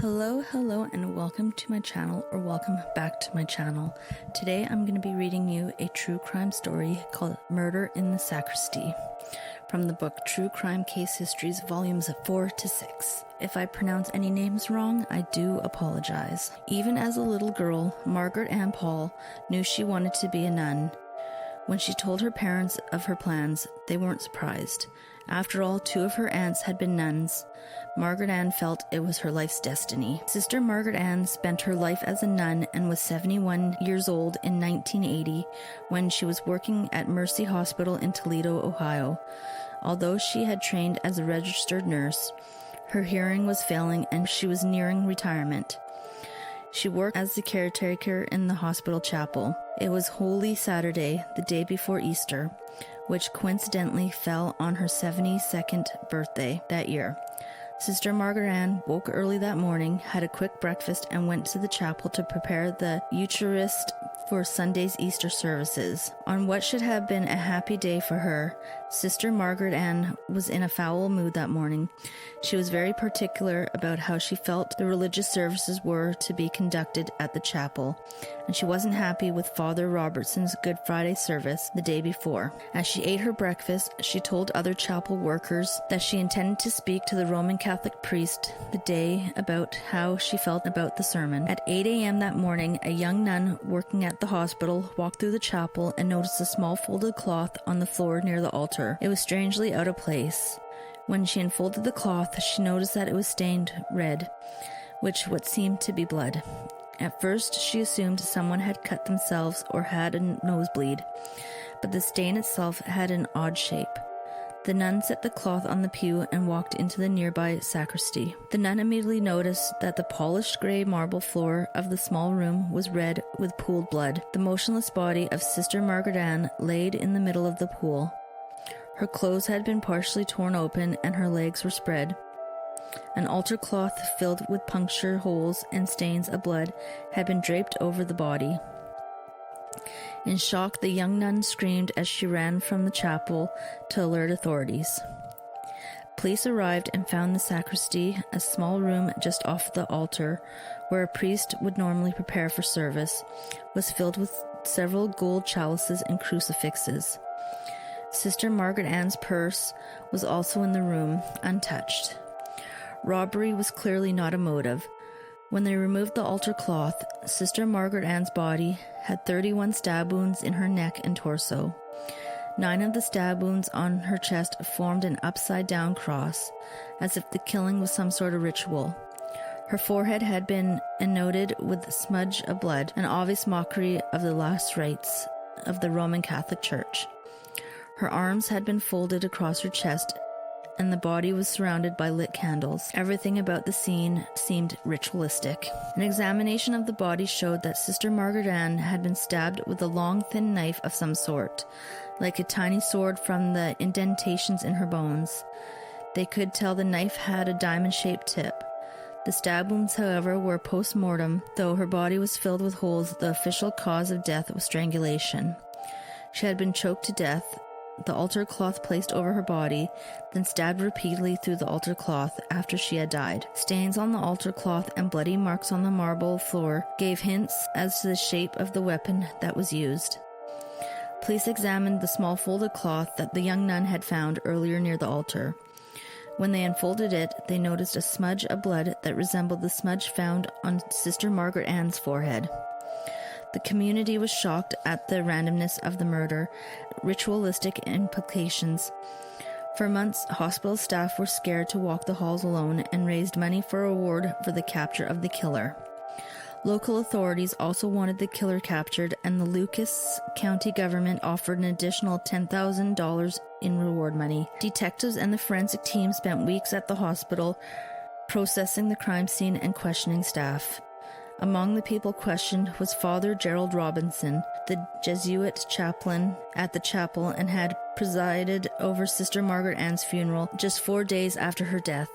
Hello, and welcome to my channel, or welcome back to my channel. Today I'm going to be reading you a true crime story called Murder in the Sacristy from the book True Crime Case Histories, volumes 4 to 6. If I pronounce any names wrong, I do apologize. Even as a little girl, Margaret Ann Pahl knew she wanted to be a nun. When she told her parents of her plans, they weren't surprised. After all, 2 of her aunts had been nuns. Margaret Ann felt it was her life's destiny. Sister Margaret Ann spent her life as a nun and was 71 years old in 1980 when she was working at Mercy Hospital in Toledo, Ohio. Although she had trained as a registered nurse, her hearing was failing and she was nearing retirement. She worked as the caretaker in the hospital chapel. It was Holy Saturday, the day before Easter, which coincidentally fell on her 72nd birthday that year. Sister Margaret Ann woke early that morning, had a quick breakfast, and went to the chapel to prepare the Eucharist for Sunday's Easter services. On what should have been a happy day for her, Sister Margaret Ann was in a foul mood that morning. She was very particular about how she felt the religious services were to be conducted at the chapel, and she wasn't happy with Father Robertson's Good Friday service the day before. As she ate her breakfast, she told other chapel workers that she intended to speak to the Roman Catholic priest the day about how she felt about the sermon. At 8 a.m. that morning, a young nun working at the hospital walked through the chapel and noticed a small folded cloth on the floor near the altar. It was strangely out of place. When she unfolded the cloth, she noticed that it was stained red, which what seemed to be blood. At first, she assumed someone had cut themselves or had a nosebleed, but the stain itself had an odd shape. The nun set the cloth on the pew and walked into the nearby sacristy. The nun immediately noticed that the polished gray marble floor of the small room was red with pooled blood. The motionless body of Sister Margaret Ann laid in the middle of the pool. Her clothes had been partially torn open and her legs were spread. An altar cloth filled with puncture holes and stains of blood had been draped over the body. In shock, the young nun screamed as she ran from the chapel to alert authorities. Police arrived and found the sacristy, a small room just off the altar, where a priest would normally prepare for service, was filled with several gold chalices and crucifixes. Sister Margaret Ann's purse was also in the room, untouched. Robbery was clearly not a motive. When they removed the altar cloth, Sister Margaret Ann's body had 31 stab wounds in her neck and torso. 9 of the stab wounds on her chest formed an upside-down cross, as if the killing was some sort of ritual. Her forehead had been ennoted with a smudge of blood, an obvious mockery of the last rites of the Roman Catholic Church. Her arms had been folded across her chest, and the body was surrounded by lit candles. Everything about the scene seemed ritualistic. An examination of the body showed that Sister Margaret Ann had been stabbed with a long, thin knife of some sort, like a tiny sword from the indentations in her bones. They could tell the knife had a diamond-shaped tip. The stab wounds, however, were post-mortem. Though her body was filled with holes, the official cause of death was strangulation. She had been choked to death, the altar cloth placed over her body, then stabbed repeatedly through the altar cloth after she had died. Stains on the altar cloth and bloody marks on the marble floor gave hints as to the shape of the weapon that was used. Police examined the small folded cloth that the young nun had found earlier near the altar. When they unfolded it, they noticed a smudge of blood that resembled the smudge found on Sister Margaret Ann's forehead. The community was shocked at the randomness of the murder, ritualistic implications. For months, hospital staff were scared to walk the halls alone and raised money for a reward for the capture of the killer. Local authorities also wanted the killer captured, and the Lucas County government offered an additional $10,000 in reward money. Detectives and the forensic team spent weeks at the hospital, processing the crime scene and questioning staff. Among the people questioned was Father Gerald Robinson, the Jesuit chaplain at the chapel, and had presided over Sister Margaret Ann's funeral just 4 days after her death.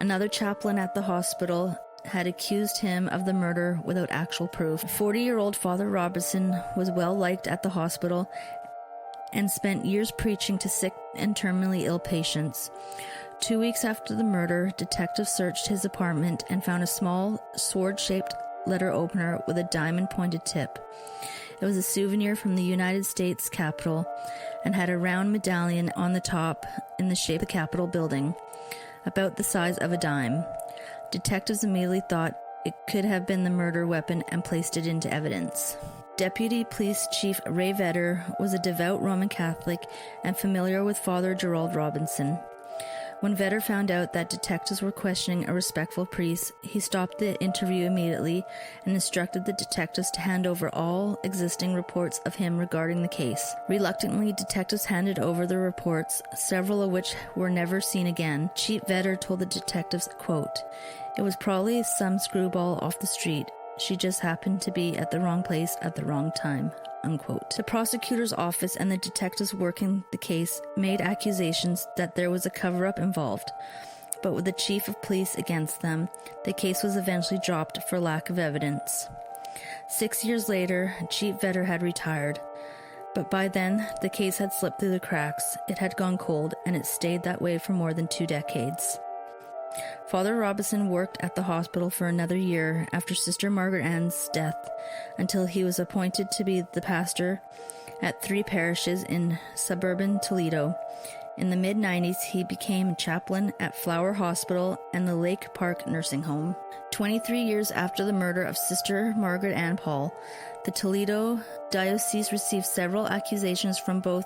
Another chaplain at the hospital had accused him of the murder without actual proof. 40-year-old Father Robinson was well liked at the hospital and spent years preaching to sick and terminally ill patients. 2 weeks after the murder, detectives searched his apartment and found a small sword-shaped letter opener with a diamond-pointed tip. It was a souvenir from the United States Capitol and had a round medallion on the top in the shape of the Capitol building, about the size of a dime. Detectives immediately thought it could have been the murder weapon and placed it into evidence. Deputy Police Chief Ray Vedder was a devout Roman Catholic and familiar with Father Gerald Robinson. When Vedder found out that detectives were questioning a respectful priest, he stopped the interview immediately and instructed the detectives to hand over all existing reports of him regarding the case. Reluctantly, detectives handed over the reports, several of which were never seen again. Chief Vedder told the detectives, quote, "It was probably some screwball off the street. She just happened to be at the wrong place at the wrong time." Unquote. The prosecutor's office and the detectives working the case made accusations that there was a cover-up involved, but with the chief of police against them, the case was eventually dropped for lack of evidence. 6 years later, Chief Vedder had retired, but by then the case had slipped through the cracks. It had gone cold, and it stayed that way for more than 2 decades. Father Robinson worked at the hospital for another year after Sister Margaret Ann's death, until he was appointed to be the pastor at 3 parishes in suburban Toledo. In the mid-90s, he became chaplain at Flower Hospital and the Lake Park Nursing Home. 23 years after the murder of Sister Margaret Ann Pahl, the Toledo diocese received several accusations from both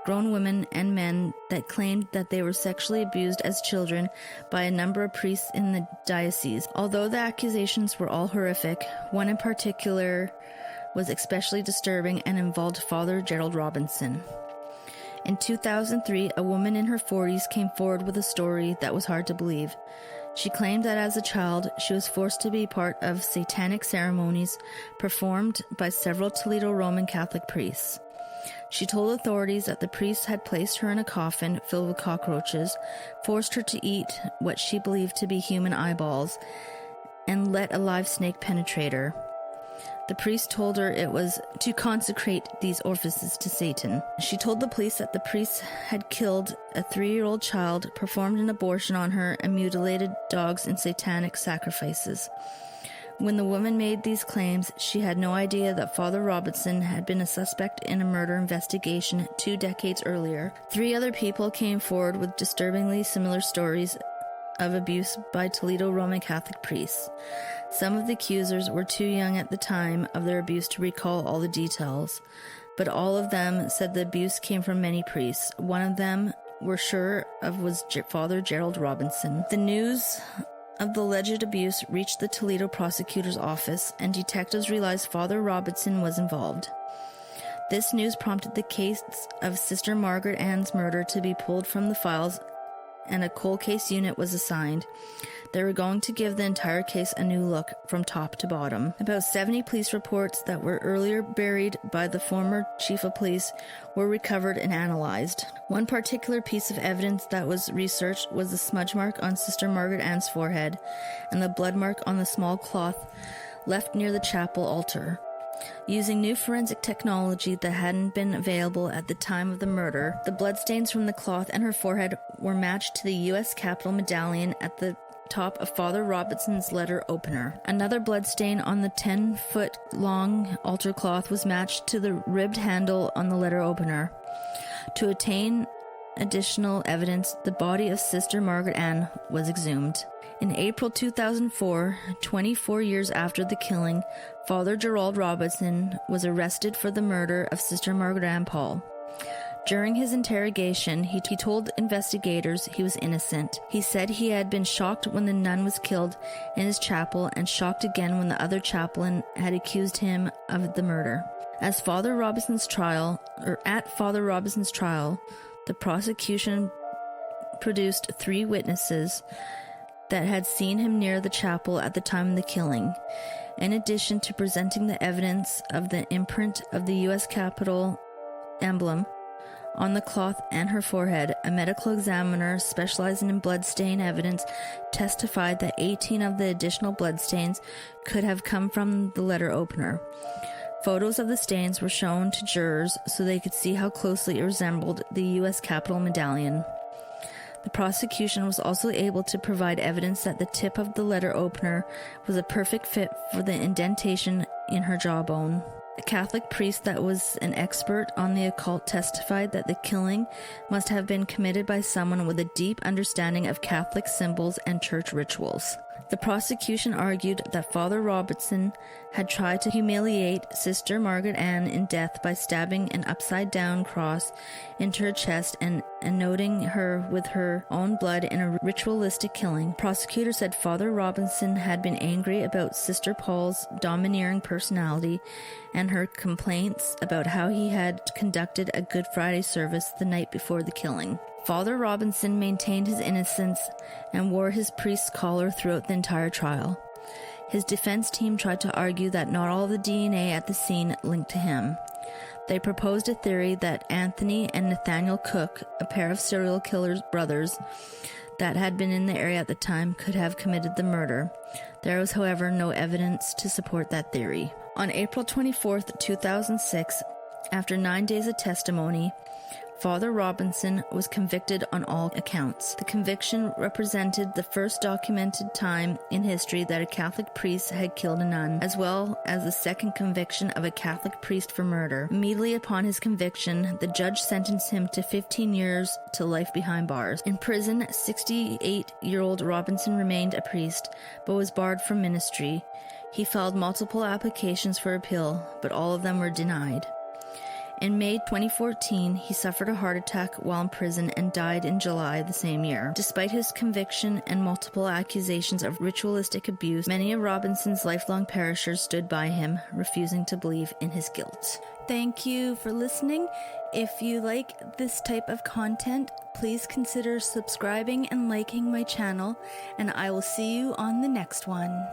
grown women and men that claimed that they were sexually abused as children by a number of priests in the diocese. Although the accusations were all horrific, one in particular was especially disturbing and involved Father Gerald Robinson. In 2003, a woman in her 40s came forward with a story that was hard to believe. She claimed that as a child, she was forced to be part of satanic ceremonies performed by several Toledo Roman Catholic priests. She told authorities that the priests had placed her in a coffin filled with cockroaches, forced her to eat what she believed to be human eyeballs, and let a live snake penetrate her. The priest told her it was to consecrate these orifices to Satan. She told the police that the priests had killed a 3-year-old child, performed an abortion on her, and mutilated dogs in satanic sacrifices. When the woman made these claims, she had no idea that Father Robinson had been a suspect in a murder investigation 2 decades earlier. 3 other people came forward with disturbingly similar stories of abuse by Toledo Roman Catholic priests. Some of the accusers were too young at the time of their abuse to recall all the details, but all of them said the abuse came from many priests. One of them were sure of was Father Gerald Robinson. The news of the alleged abuse reached the Toledo prosecutor's office, and detectives realized Father Robinson was involved. This news prompted the case of Sister Margaret Ann's murder to be pulled from the files, and a cold case unit was assigned. They were going to give the entire case a new look from top to bottom. About 70 police reports that were earlier buried by the former chief of police were recovered and analyzed. One particular piece of evidence that was researched was the smudge mark on Sister Margaret Ann's forehead and the blood mark on the small cloth left near the chapel altar. Using new forensic technology that hadn't been available at the time of the murder, the bloodstains from the cloth and her forehead were matched to the U.S. Capitol medallion at the top of Father Robinson's letter opener. Another bloodstain on the 10-foot-long altar cloth was matched to the ribbed handle on the letter opener. To attain additional evidence, the body of Sister Margaret Ann was exhumed. In April 2004, 24 years after the killing, Father Gerald Robinson was arrested for the murder of Sister Margaret Ann Pahl. During his interrogation, he told investigators he was innocent. He said he had been shocked when the nun was killed in his chapel and shocked again when the other chaplain had accused him of the murder. At Father Robinson's trial, the prosecution produced 3 witnesses that had seen him near the chapel at the time of the killing. In addition to presenting the evidence of the imprint of the U.S. Capitol emblem on the cloth and her forehead, a medical examiner specializing in bloodstain evidence testified that 18 of the additional bloodstains could have come from the letter opener. Photos of the stains were shown to jurors so they could see how closely it resembled the U.S. Capitol medallion. The prosecution was also able to provide evidence that the tip of the letter opener was a perfect fit for the indentation in her jawbone. A Catholic priest that was an expert on the occult testified that the killing must have been committed by someone with a deep understanding of Catholic symbols and church rituals. The prosecution argued that Father Robinson had tried to humiliate Sister Margaret Ann in death by stabbing an upside-down cross into her chest and anointing her with her own blood in a ritualistic killing. Prosecutor said Father Robinson had been angry about Sister Pahl's domineering personality and her complaints about how he had conducted a Good Friday service the night before the killing. Father Robinson maintained his innocence and wore his priest's collar throughout the entire trial. His defense team tried to argue that not all the DNA at the scene linked to him. They proposed a theory that Anthony and Nathaniel Cook, a pair of serial killers brothers that had been in the area at the time, could have committed the murder. There was, however, no evidence to support that theory. On April 24, 2006, after 9 days of testimony, Father Robinson was convicted on all accounts. The conviction represented the first documented time in history that a Catholic priest had killed a nun, as well as the second conviction of a Catholic priest for murder. Immediately upon his conviction, the judge sentenced him to 15 years to life behind bars. In prison, 68-year-old Robinson remained a priest, but was barred from ministry. He filed multiple applications for appeal, but all of them were denied. In May 2014, he suffered a heart attack while in prison and died in July the same year. Despite his conviction and multiple accusations of ritualistic abuse, many of Robinson's lifelong parishioners stood by him, refusing to believe in his guilt. Thank you for listening. If you like this type of content, please consider subscribing and liking my channel, and I will see you on the next one.